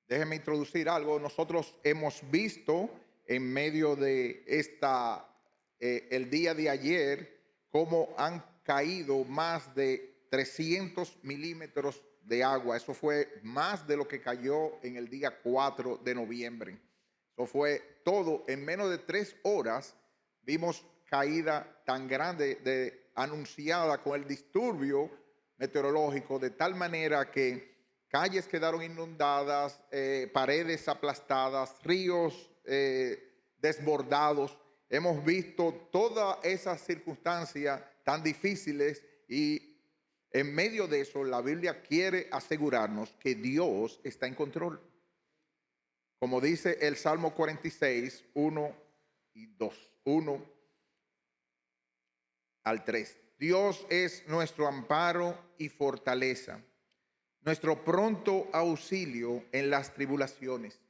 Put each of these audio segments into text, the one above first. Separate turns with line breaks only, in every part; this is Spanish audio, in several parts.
Déjenme introducir algo. Nosotros hemos visto en medio de el día de ayer, cómo han caído más de 300 milímetros de agua. Eso fue más de lo que cayó en el día 4 de noviembre. Eso fue todo en menos de 3 horas. Vimos caída tan grande anunciada con el disturbio meteorológico, de tal manera que calles quedaron inundadas, paredes aplastadas, ríos desbordados. Hemos visto todas esas circunstancias tan difíciles y en medio de eso la Biblia quiere asegurarnos que Dios está en control. Como dice el Salmo 46, 1 y 2, 1 al 3. Dios es nuestro amparo y fortaleza, nuestro pronto auxilio en las tribulaciones.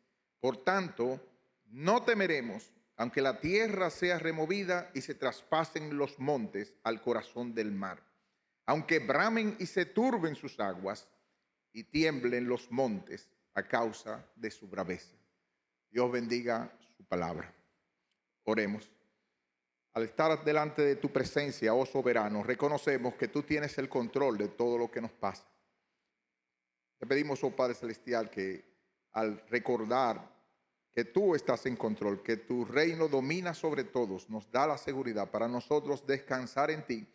Por tanto, no temeremos, aunque la tierra sea removida y se traspasen los montes al corazón del mar, aunque bramen y se turben sus aguas y tiemblen los montes a causa de su braveza. Dios bendiga su palabra. Oremos. Al estar delante de tu presencia, oh soberano, reconocemos que tú tienes el control de todo lo que nos pasa. Te pedimos, oh Padre Celestial, que al recordar que tú estás en control, que tu reino domina sobre todos, nos da la seguridad para nosotros descansar en ti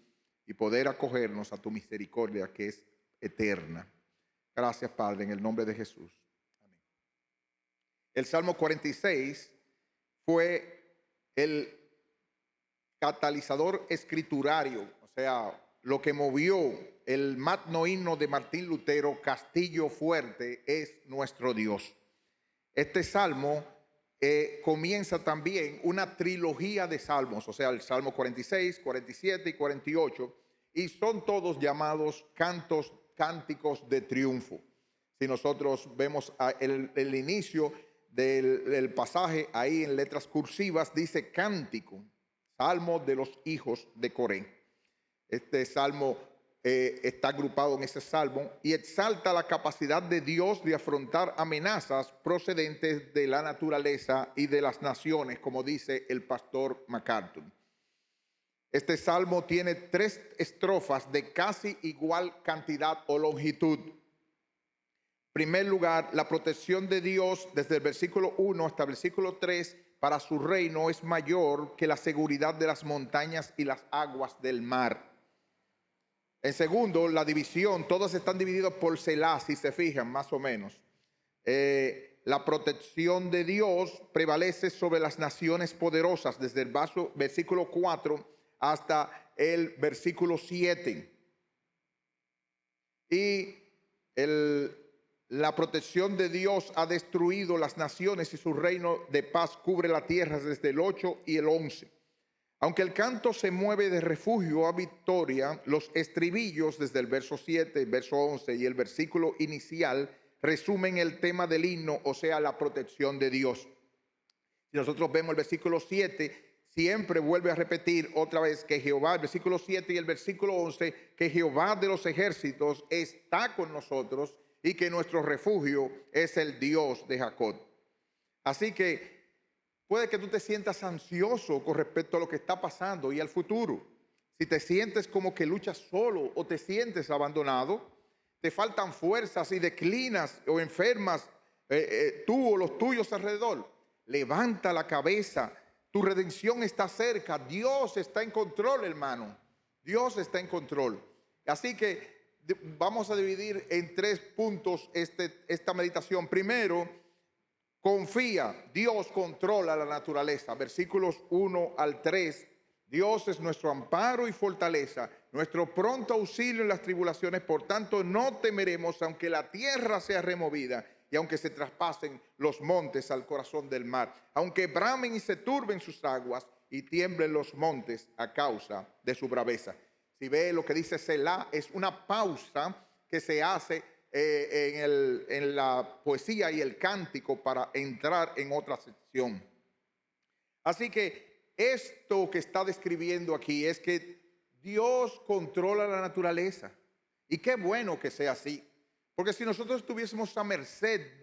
y poder acogernos a tu misericordia que es eterna. Gracias, Padre, en el nombre de Jesús. Amén. El Salmo 46 fue el catalizador escriturario, o sea, lo que movió el magno himno de Martín Lutero, Castillo Fuerte es nuestro Dios. Este salmo comienza también una trilogía de salmos, o sea, el Salmo 46, 47 y 48, y son todos llamados cánticos de triunfo. Si nosotros vemos el inicio del pasaje ahí en letras cursivas, dice cántico, salmo de los hijos de Coré. Este salmo está agrupado en ese salmo y exalta la capacidad de Dios de afrontar amenazas procedentes de la naturaleza y de las naciones, como dice el pastor MacArthur. Este salmo tiene 3 estrofas de casi igual cantidad o longitud. En primer lugar, la protección de Dios desde el versículo 1 hasta el versículo 3 para su reino es mayor que la seguridad de las montañas y las aguas del mar. En segundo, la división, todos están divididos por Selah, si se fijan, más o menos. La protección de Dios prevalece sobre las naciones poderosas desde el versículo 4 hasta el versículo 7. Y la protección de Dios ha destruido las naciones y su reino de paz cubre la tierra desde el 8 y el 11. Aunque el canto se mueve de refugio a victoria, los estribillos desde el verso 7, el verso 11 y el versículo inicial resumen el tema del himno, o sea, la protección de Dios. Si nosotros vemos el versículo 7, siempre vuelve a repetir otra vez que Jehová, el versículo 7 y el versículo 11, que Jehová de los ejércitos está con nosotros y que nuestro refugio es el Dios de Jacob. Así que puede que tú te sientas ansioso con respecto a lo que está pasando y al futuro. Si te sientes como que luchas solo o te sientes abandonado, te faltan fuerzas y declinas o enfermas tú o los tuyos alrededor, levanta la cabeza. Tu redención está cerca. Dios está en control, hermano. Dios está en control. Así que vamos a dividir en 3 puntos esta meditación. Primero, confía, Dios controla la naturaleza. Versículos 1 al 3. Dios es nuestro amparo y fortaleza, nuestro pronto auxilio en las tribulaciones. Por tanto, no temeremos, aunque la tierra sea removida y aunque se traspasen los montes al corazón del mar, aunque bramen y se turben sus aguas y tiemblen los montes a causa de su braveza. Si ve lo que dice Selah, es una pausa que se hace en la poesía y el cántico para entrar en otra sección. Así que esto que está describiendo aquí es que Dios controla la naturaleza. Y qué bueno que sea así. Porque si nosotros estuviésemos a merced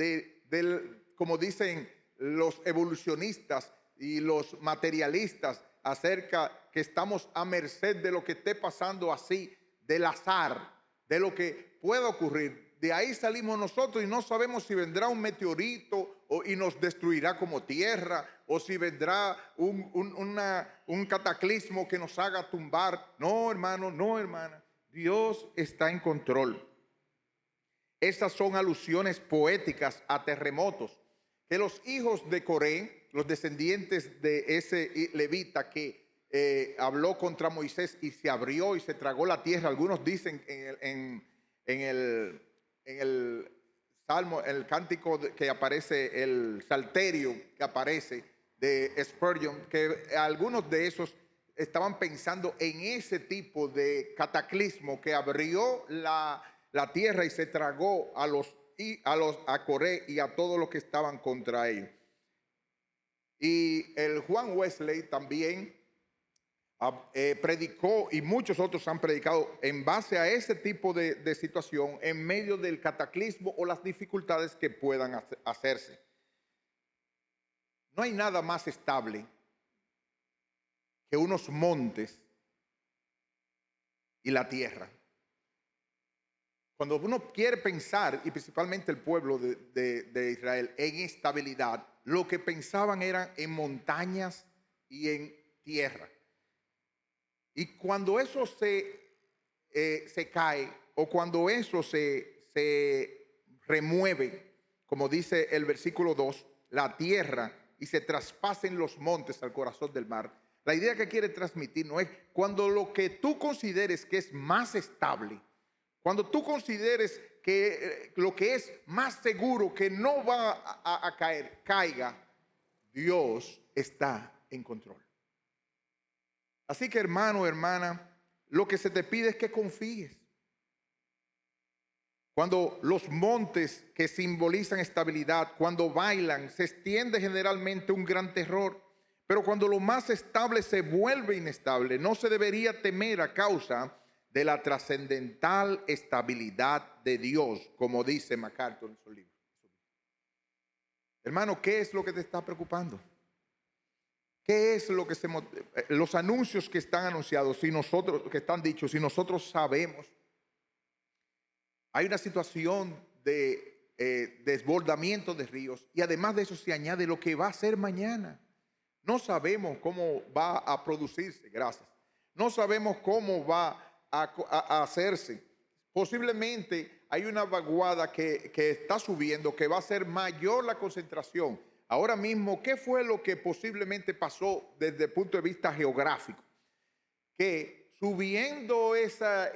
como dicen los evolucionistas y los materialistas, acerca que estamos a merced de lo que esté pasando así, del azar, de lo que pueda ocurrir. De ahí salimos nosotros y no sabemos si vendrá un meteorito y nos destruirá como tierra, o si vendrá un cataclismo que nos haga tumbar. No, hermano, no, hermana. Dios está en control. Estas son alusiones poéticas a terremotos que los hijos de Coré, los descendientes de ese levita que habló contra Moisés y se abrió y se tragó la tierra. Algunos dicen en el salmo, el cántico que aparece, el salterio que aparece de Spurgeon, que algunos de esos estaban pensando en ese tipo de cataclismo que abrió la tierra y se tragó a Coré y a todos los que estaban contra ellos. Y el Juan Wesley también predicó, y muchos otros han predicado en base a ese tipo de situación en medio del cataclismo o las dificultades que puedan hacerse. No hay nada más estable que unos montes y la tierra. Cuando uno quiere pensar, y principalmente el pueblo de Israel, en estabilidad, lo que pensaban eran en montañas y en tierra. Y cuando eso se cae, o cuando eso se remueve, como dice el versículo 2, la tierra, y se traspasen los montes al corazón del mar, la idea que quiere transmitir no es cuando lo que tú consideres que es más estable, cuando tú consideres que lo que es más seguro, que no va a caer, caiga, Dios está en control. Así que, hermano, hermana, lo que se te pide es que confíes. Cuando los montes que simbolizan estabilidad, cuando bailan, se extiende generalmente un gran terror. Pero cuando lo más estable se vuelve inestable, no se debería temer a causa de la trascendental estabilidad de Dios, como dice MacArthur en su libro. Hermano, ¿qué es lo que te está preocupando? ¿Qué es lo que los anuncios que están anunciados, si nosotros, que están dichos, si nosotros sabemos? Hay una situación de desbordamiento de ríos, y además de eso se añade lo que va a ser mañana. No sabemos cómo va a producirse, gracias. No sabemos cómo va a hacerse. Posiblemente hay una vaguada que está subiendo, que va a ser mayor la concentración. Ahora mismo, ¿qué fue lo que posiblemente pasó desde el punto de vista geográfico? Que subiendo ese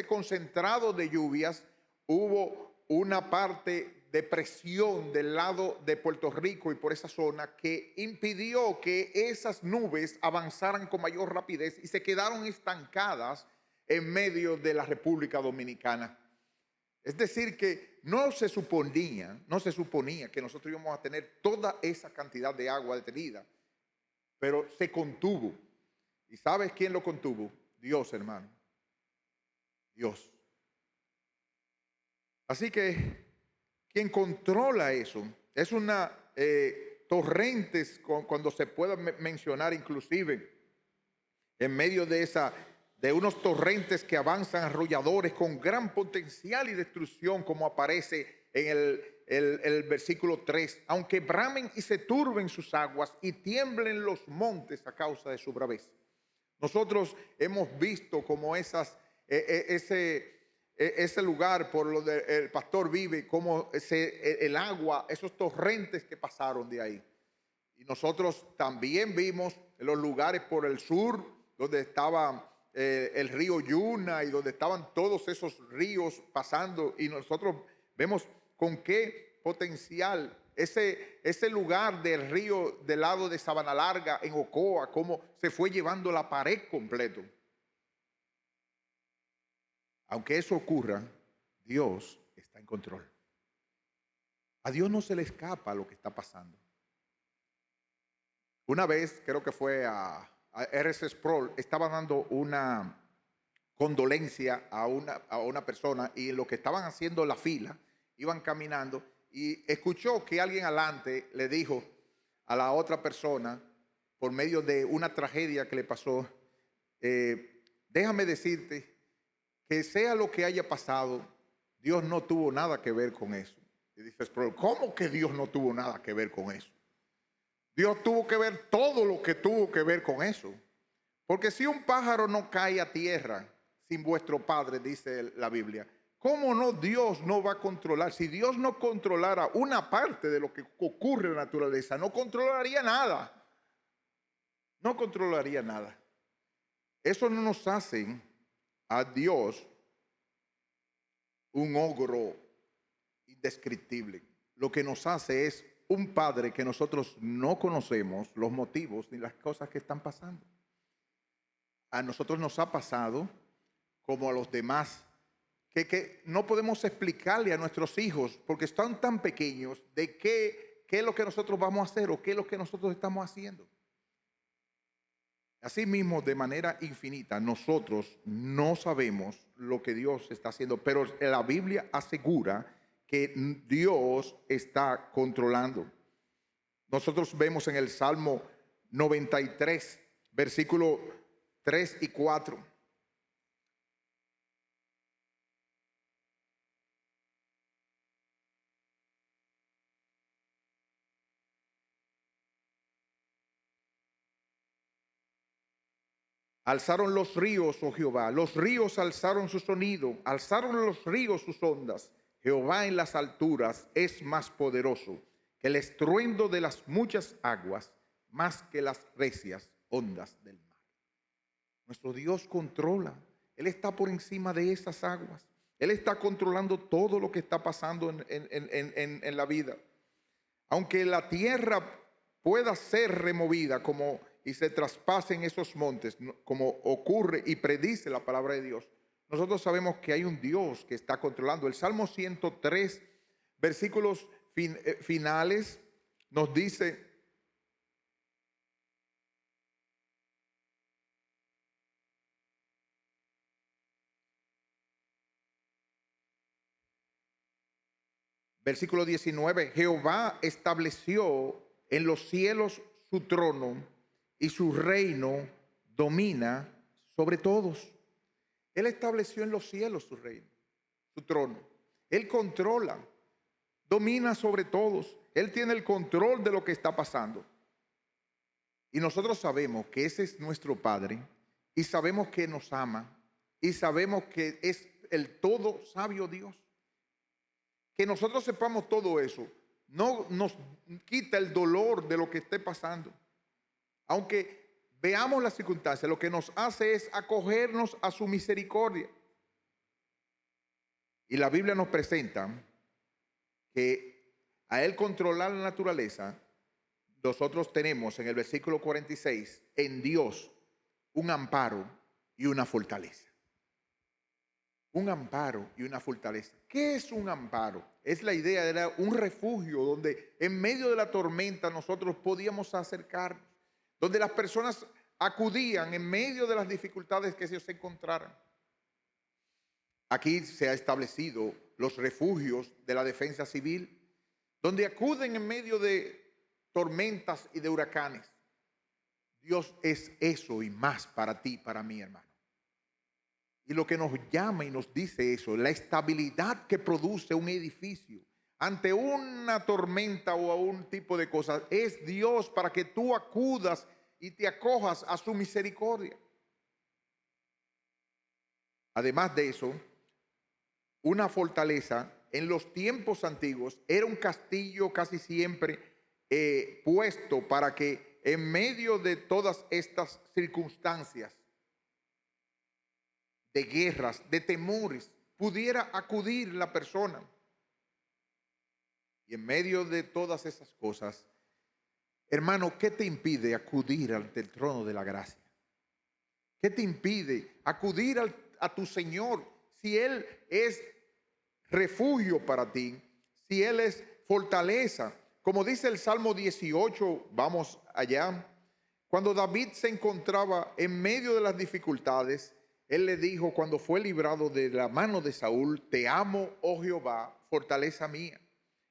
concentrado de lluvias, hubo una parte de presión del lado de Puerto Rico y por esa zona que impidió que esas nubes avanzaran con mayor rapidez y se quedaron estancadas en medio de la República Dominicana. Es decir, que no se suponía que nosotros íbamos a tener toda esa cantidad de agua detenida, pero se contuvo. ¿Y sabes quién lo contuvo? Dios, hermano. Dios. Así que quien controla eso es una torrentes, cuando se pueda mencionar inclusive en medio de unos torrentes que avanzan arrolladores con gran potencial y destrucción, como aparece en el versículo 3, aunque bramen y se turben sus aguas y tiemblen los montes a causa de su braveza. Nosotros hemos visto como ese lugar por lo del pastor vive, como el agua, esos torrentes que pasaron de ahí. Y nosotros también vimos en los lugares por el sur, donde estaba el río Yuna y donde estaban todos esos ríos pasando. Y nosotros vemos con qué potencial ese lugar del río del lado de Sabana Larga en Ocoa, cómo se fue llevando la pared completo. Aunque eso ocurra, Dios está en control. A Dios no se le escapa lo que está pasando. Una vez, creo que fue a R.C. Sproul, estaba dando una condolencia a una persona, y lo que estaban haciendo la fila, iban caminando y escuchó que alguien adelante le dijo a la otra persona, por medio de una tragedia que le pasó, déjame decirte que sea lo que haya pasado, Dios no tuvo nada que ver con eso. Y dices, pero ¿cómo que Dios no tuvo nada que ver con eso? Dios tuvo que ver todo lo que tuvo que ver con eso. Porque si un pájaro no cae a tierra sin vuestro Padre, dice la Biblia, ¿cómo no Dios no va a controlar? Si Dios no controlara una parte de lo que ocurre en la naturaleza, no controlaría nada. No controlaría nada. Eso no nos hace a Dios un ogro indescriptible. Lo que nos hace es un Padre que nosotros no conocemos los motivos ni las cosas que están pasando. A nosotros nos ha pasado, como a los demás, que no podemos explicarle a nuestros hijos, porque están tan pequeños, de qué es lo que nosotros vamos a hacer o qué es lo que nosotros estamos haciendo. Asimismo, de manera infinita, nosotros no sabemos lo que Dios está haciendo, pero la Biblia asegura que Dios está controlando. Nosotros vemos en el Salmo 93, versículo 3 y 4. Alzaron los ríos, oh Jehová, los ríos alzaron su sonido, alzaron los ríos sus ondas. Jehová en las alturas es más poderoso que el estruendo de las muchas aguas, más que las recias ondas del mar. Nuestro Dios controla, Él está por encima de esas aguas. Él está controlando todo lo que está pasando en la vida. Aunque la tierra pueda ser removida y se traspasen esos montes, como ocurre y predice la palabra de Dios, nosotros sabemos que hay un Dios que está controlando. El Salmo 103, versículos finales, nos dice: versículo 19, Jehová estableció en los cielos su trono y su reino domina sobre todos. Él estableció en los cielos su reino, su trono. Él controla, domina sobre todos. Él tiene el control de lo que está pasando. Y nosotros sabemos que ese es nuestro Padre, y sabemos que nos ama, y sabemos que es el todo sabio Dios. Que nosotros sepamos todo eso no nos quita el dolor de lo que esté pasando. Aunque veamos las circunstancias, lo que nos hace es acogernos a su misericordia. Y la Biblia nos presenta que a Él controlar la naturaleza, nosotros tenemos en el versículo 46, en Dios, un amparo y una fortaleza. Un amparo y una fortaleza. ¿Qué es un amparo? Es la idea, era un refugio donde en medio de la tormenta nosotros podíamos acercarnos, donde las personas acudían en medio de las dificultades que ellos se encontraran. Aquí se ha establecido los refugios de la defensa civil, donde acuden en medio de tormentas y de huracanes. Dios es eso y más para ti, para mí, hermano. Y lo que nos llama y nos dice eso, la estabilidad que produce un edificio ante una tormenta o a un tipo de cosas, es Dios para que tú acudas y te acojas a su misericordia. Además de eso, una fortaleza en los tiempos antiguos era un castillo casi siempre puesto para que en medio de todas estas circunstancias de guerras, de temores, pudiera acudir la persona. Y en medio de todas esas cosas, hermano, ¿qué te impide acudir ante el trono de la gracia? ¿Qué te impide acudir a tu Señor si Él es refugio para ti, si Él es fortaleza? Como dice el Salmo 18, vamos allá, cuando David se encontraba en medio de las dificultades, él le dijo cuando fue librado de la mano de Saúl: te amo, oh Jehová, fortaleza mía.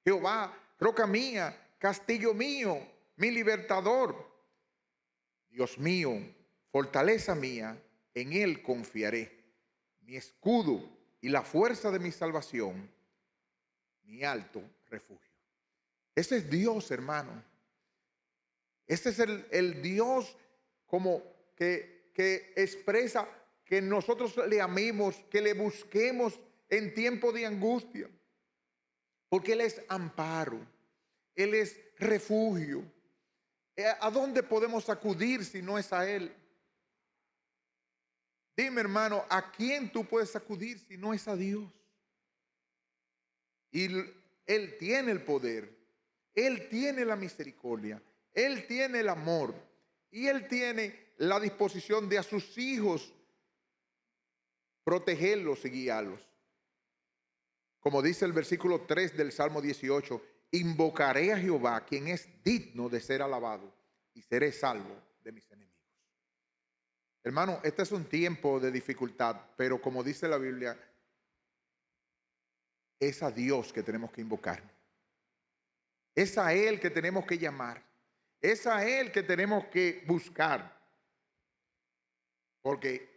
Jehová, roca mía, castillo mío, mi libertador. Dios mío, fortaleza mía, en Él confiaré, mi escudo y la fuerza de mi salvación, mi alto refugio. Ese es Dios, hermano. Ese es el Dios como que expresa que nosotros le amemos, que le busquemos en tiempo de angustia. Porque Él es amparo, Él es refugio. ¿A dónde podemos acudir si no es a Él? Dime, hermano, ¿a quién tú puedes acudir si no es a Dios? Y Él tiene el poder, Él tiene la misericordia, Él tiene el amor y Él tiene la disposición de a sus hijos protegerlos y guiarlos. Como dice el versículo 3 del Salmo 18, invocaré a Jehová, quien es digno de ser alabado, y seré salvo de mis enemigos. Hermano, este es un tiempo de dificultad, pero como dice la Biblia, es a Dios que tenemos que invocar. Es a Él que tenemos que llamar. Es a Él que tenemos que buscar. Porque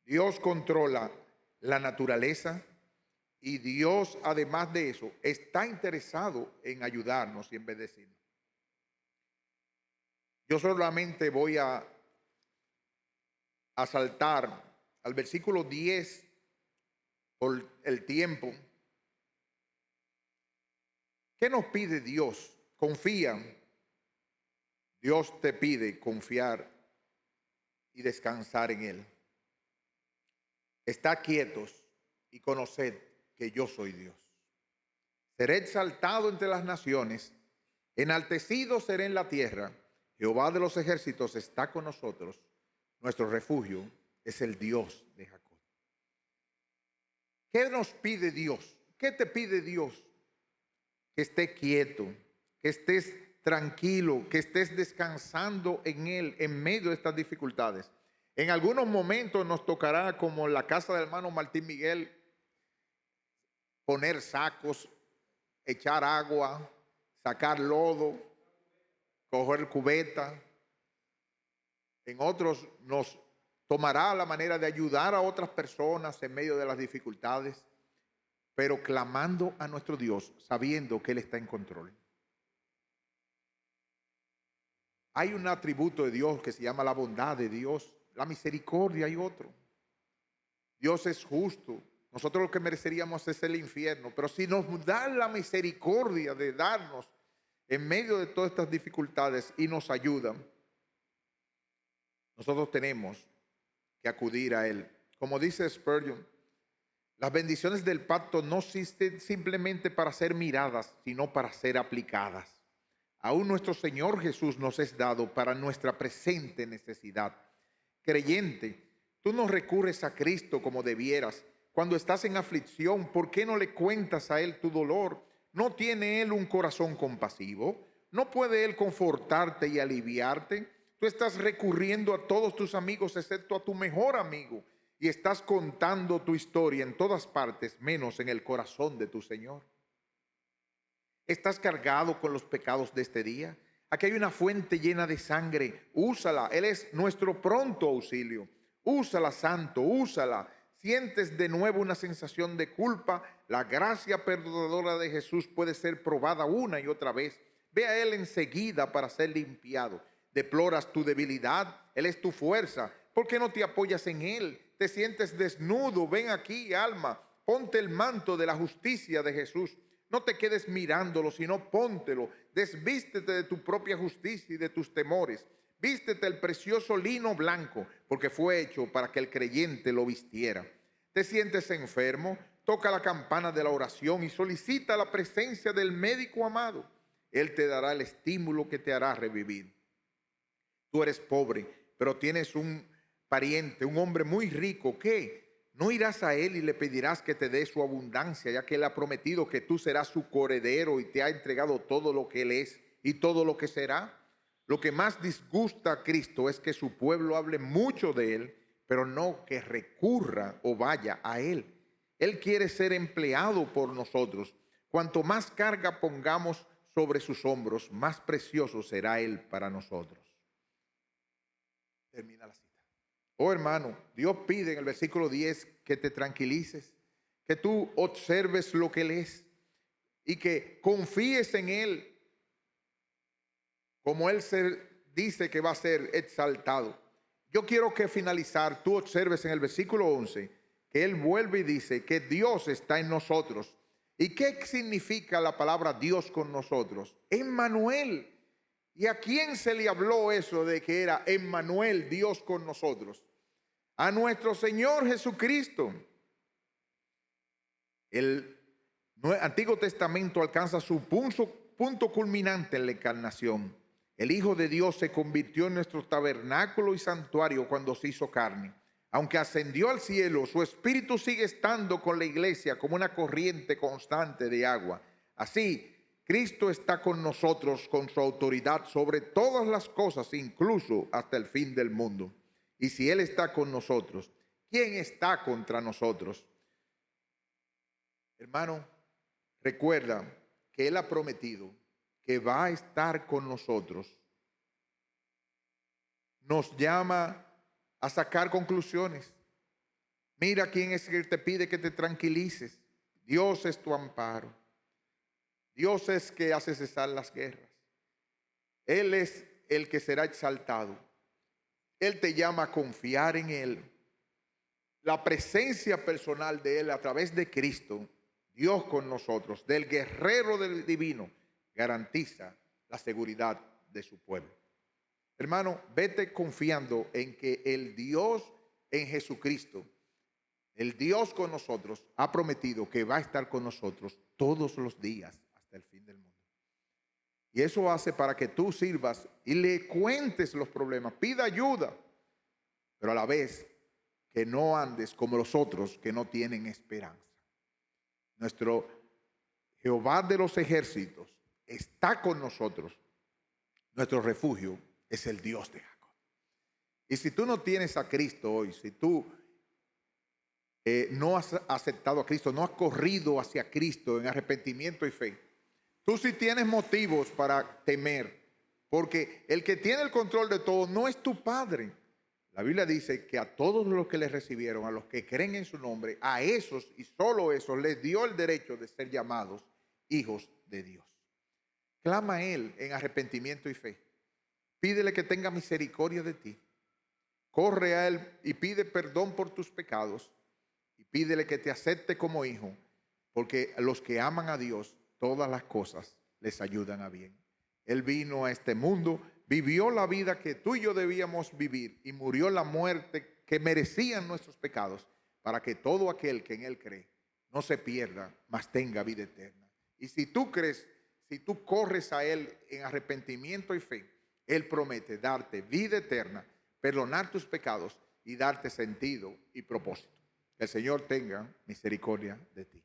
Dios controla la naturaleza y Dios, además de eso, está interesado en ayudarnos y en bendecirnos. Yo solamente voy a saltar al versículo 10 por el tiempo. ¿Qué nos pide Dios? Confía. Dios te pide confiar y descansar en Él. Estad quietos y conoced que yo soy Dios. Seré exaltado entre las naciones, enaltecido seré en la tierra. Jehová de los ejércitos está con nosotros. Nuestro refugio es el Dios de Jacob. ¿Qué nos pide Dios? ¿Qué te pide Dios? Que estés quieto, que estés tranquilo, que estés descansando en Él en medio de estas dificultades. En algunos momentos nos tocará, como en la casa del hermano Martín Miguel, poner sacos, echar agua, sacar lodo, coger cubeta. En otros nos tomará la manera de ayudar a otras personas en medio de las dificultades, pero clamando a nuestro Dios, sabiendo que Él está en control. Hay un atributo de Dios que se llama la bondad de Dios, la misericordia. Hay otro. Dios es justo. Nosotros lo que mereceríamos es el infierno, pero si nos da la misericordia de darnos en medio de todas estas dificultades y nos ayudan, nosotros tenemos que acudir a Él. Como dice Spurgeon, las bendiciones del pacto no existen simplemente para ser miradas, sino para ser aplicadas. Aún nuestro Señor Jesús nos es dado para nuestra presente necesidad. Creyente, tú no recurres a Cristo como debieras. Cuando estás en aflicción, ¿por qué no le cuentas a Él tu dolor? ¿No tiene Él un corazón compasivo? ¿No puede Él confortarte y aliviarte? Tú estás recurriendo a todos tus amigos excepto a tu mejor amigo y estás contando tu historia en todas partes menos en el corazón de tu Señor. ¿Estás cargado con los pecados de este día? Aquí hay una fuente llena de sangre. Úsala. Él es nuestro pronto auxilio. Úsala, santo, úsala. Sientes de nuevo una sensación de culpa. La gracia perdonadora de Jesús puede ser probada una y otra vez. Ve a Él enseguida para ser limpiado. Deploras tu debilidad. Él es tu fuerza. ¿Por qué no te apoyas en Él? Te sientes desnudo. Ven aquí, alma. Ponte el manto de la justicia de Jesús. No te quedes mirándolo, sino póntelo. Desvístete de tu propia justicia y de tus temores. Vístete el precioso lino blanco, porque fue hecho para que el creyente lo vistiera. ¿Te sientes enfermo? Toca la campana de la oración y solicita la presencia del médico amado. Él te dará el estímulo que te hará revivir. Tú eres pobre, pero tienes un pariente, un hombre muy rico. ¿Qué? ¿No irás a él y le pedirás que te dé su abundancia, ya que él ha prometido que tú serás su coheredero y te ha entregado todo lo que él es y todo lo que será? Lo que más disgusta a Cristo es que su pueblo hable mucho de él, pero no que recurra o vaya a él. Él quiere ser empleado por nosotros. Cuanto más carga pongamos sobre sus hombros, más precioso será Él para nosotros. Termina la cita. Oh hermano, Dios pide en el versículo 10 que te tranquilices, que tú observes lo que Él es y que confíes en Él como Él se dice que va a ser exaltado. Yo quiero que finalizar, tú observes en el versículo 11 que Él vuelve y dice que Dios está en nosotros. ¿Y qué significa la palabra Dios con nosotros? Emmanuel. ¿Y a quién se le habló eso de que era Emmanuel, Dios con nosotros? A nuestro Señor Jesucristo. El Antiguo Testamento alcanza su punto culminante en la encarnación. El Hijo de Dios se convirtió en nuestro tabernáculo y santuario cuando se hizo carne. Aunque ascendió al cielo, su espíritu sigue estando con la iglesia como una corriente constante de agua. Así, Cristo está con nosotros con su autoridad sobre todas las cosas, incluso hasta el fin del mundo. Y si Él está con nosotros, ¿quién está contra nosotros? Hermano, recuerda que Él ha prometido que va a estar con nosotros. Nos llama a sacar conclusiones. Mira quién es el que te pide que te tranquilices. Dios es tu amparo. Dios es que hace cesar las guerras. Él es el que será exaltado. Él te llama a confiar en Él. La presencia personal de Él a través de Cristo, Dios con nosotros, del guerrero del divino, garantiza la seguridad de su pueblo. Hermano, vete confiando en que el Dios en Jesucristo, el Dios con nosotros, ha prometido que va a estar con nosotros todos los días hasta el fin del mundo. Y eso hace para que tú sirvas y le cuentes los problemas, pida ayuda, pero a la vez que no andes como los otros que no tienen esperanza. Nuestro Jehová de los ejércitos está con nosotros. Nuestro refugio es el Dios de Jacob. Y si tú no tienes a Cristo hoy, si tú no has aceptado a Cristo, no has corrido hacia Cristo en arrepentimiento y fe, tú sí tienes motivos para temer, porque el que tiene el control de todo no es tu Padre. La Biblia dice que a todos los que le recibieron, a los que creen en su nombre, a esos y solo esos les dio el derecho de ser llamados hijos de Dios. Clama a Él en arrepentimiento y fe. Pídele que tenga misericordia de ti. Corre a Él y pide perdón por tus pecados. Y pídele que te acepte como hijo, porque a los que aman a Dios, todas las cosas les ayudan a bien. Él vino a este mundo, vivió la vida que tú y yo debíamos vivir y murió la muerte que merecían nuestros pecados, para que todo aquel que en Él cree no se pierda, mas tenga vida eterna. Y si tú crees, si tú corres a Él en arrepentimiento y fe, Él promete darte vida eterna, perdonar tus pecados y darte sentido y propósito. Que el Señor tenga misericordia de ti.